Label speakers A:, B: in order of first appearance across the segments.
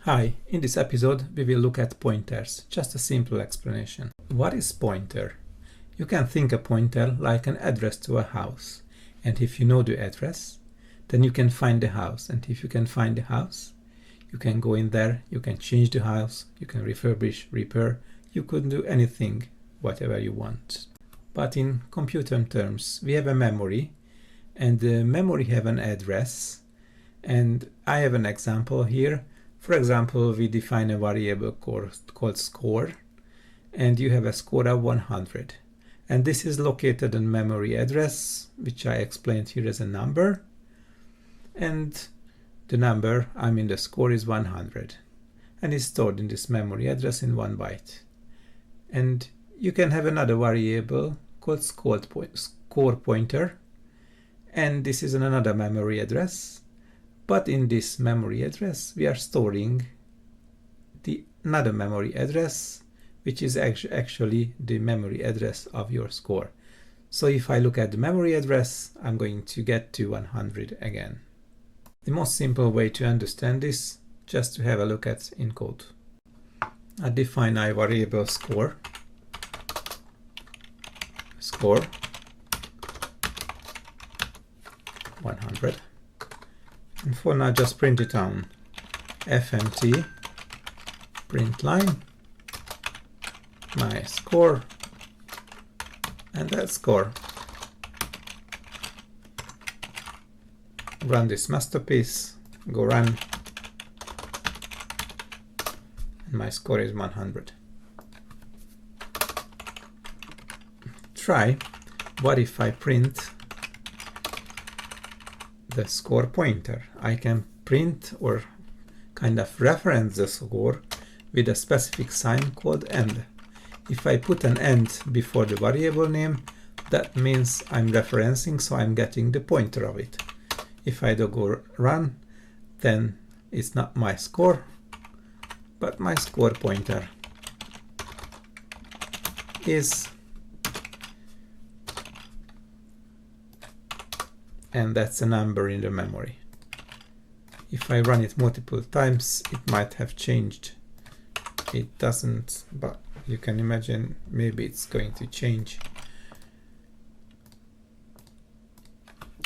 A: Hi, in this episode we will look at pointers, just a simple explanation. What is pointer? You can think a pointer like an address to a house, and if you know the address, then you can find the house, and if you can find the house, you can go in there, you can change the house, you can refurbish, repair, you could do anything, whatever you want. But in computer terms, we have a memory, and the memory have an address, and I have an example here. For example, we define a variable called score, and you have a score of 100. And this is located in memory address, which I explained here as a number. And the number, the score is 100. And is stored in this memory address in 1 byte. And you can have another variable called score pointer. And this is in another memory address. But in this memory address, we are storing another memory address, which is actually the memory address of your score. So if I look at the memory address, I'm going to get to 100 again. The most simple way to understand this, just to have a look at in code. I define a variable score 100. And for now, just print it on fmt print line my score and that score. Run this masterpiece, go run, and my score is 100. Try, what if I print the score pointer? I can print or kind of reference the score with a specific sign called end. If I put an end before the variable name, that means I'm referencing, so I'm getting the pointer of it. If I do go run, then it's not my score, but my score pointer is, and that's a number in the memory. If I run it multiple times, it might have changed. It doesn't, but you can imagine maybe it's going to change.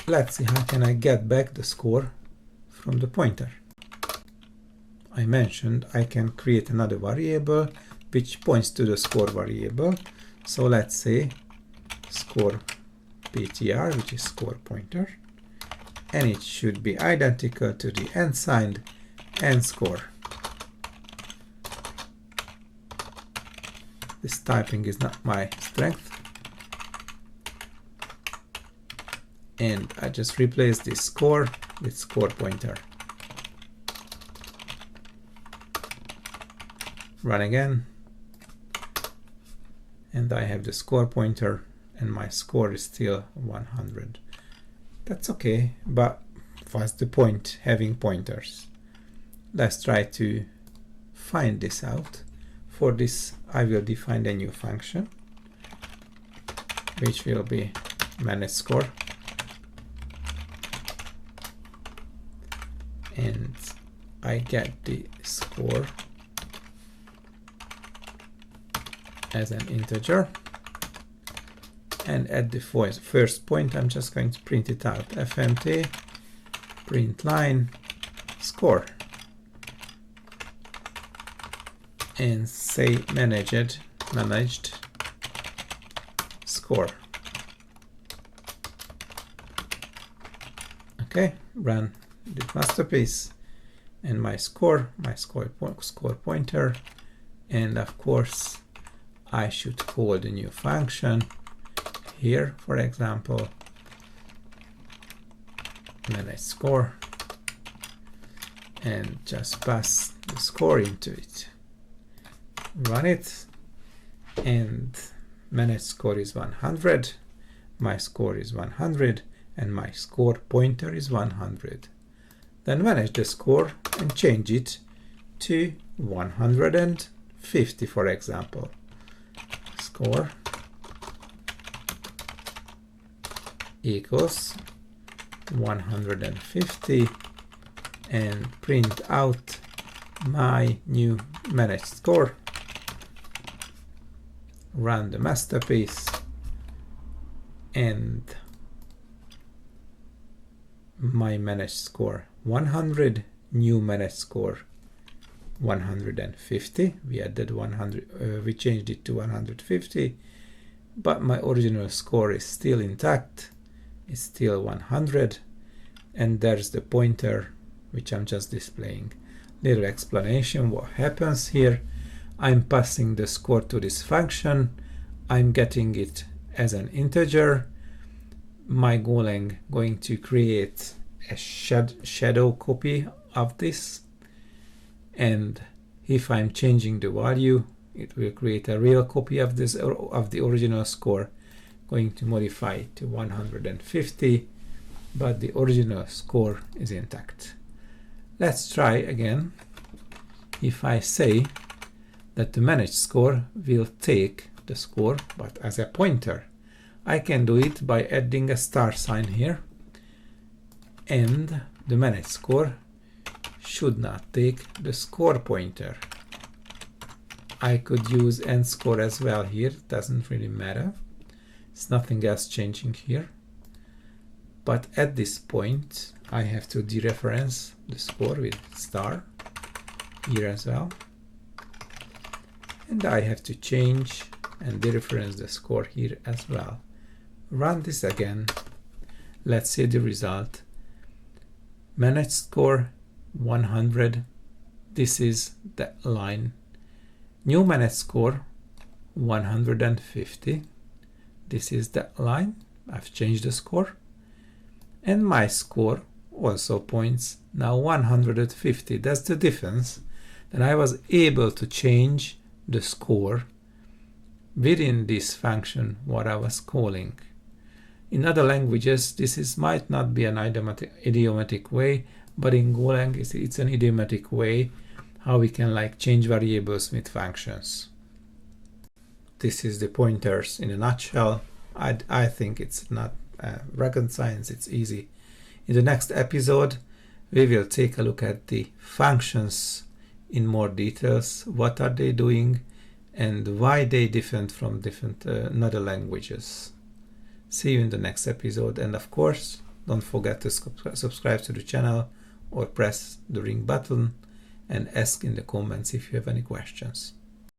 A: Let's see how can I get back the score from the pointer. I mentioned I can create another variable which points to the score variable. So let's say score ptr, which is score pointer, and it should be identical to the end sign and score. This typing is not my strength, and I just replace this score with score pointer. Run again, and I have the score pointer, and my score is still 100. That's okay, but what's the point having pointers? Let's try to find this out. For this, I will define a new function, which will be manage score. And I get the score as an integer. And at the first point, I'm just going to print it out. fmt print line score. And say managed score. Okay, run the masterpiece, and my score pointer, and of course I should call the new function here, for example, manage score, and just pass the score into it. Run it, and manage score is 100, my score is 100, and my score pointer is 100. Then manage the score and change it to 150, for example. Score equals 150, and print out my new managed score, run the masterpiece, and my managed score 100, new managed score 150. We added 100, we changed it to 150, but my original score is still intact. It's still 100, and there's the pointer which I'm just displaying. Little explanation what happens here. I'm passing the score to this function. I'm getting it as an integer. My Golang going to create a shadow copy of this, and if I'm changing the value, it will create a real copy of this, of the original score, going to modify it to 150, but the original score is intact. Let's try again. If I say that the managed score will take the score but as a pointer, I can do it by adding a star sign here, and the managed score should not take the score pointer. I could use end score as well here, doesn't really matter. It's nothing else changing here. But at this point, I have to dereference the score with star here as well. And I have to change and dereference the score here as well. Run this again. Let's see the result. Managed score 100. This is the line. New managed score 150. This is the line. I've changed the score. And my score also points now 150. That's the difference. Then I was able to change the score within this function what I was calling. In other languages, might not be an idiomatic way, but in Golang it's an idiomatic way how we can change variables with functions. This is the pointers in a nutshell. I think it's not rocket science, it's easy. In the next episode, we will take a look at the functions in more details. What are they doing and why they different from other languages. See you in the next episode, and of course, don't forget to subscribe to the channel or press the ring button and ask in the comments if you have any questions.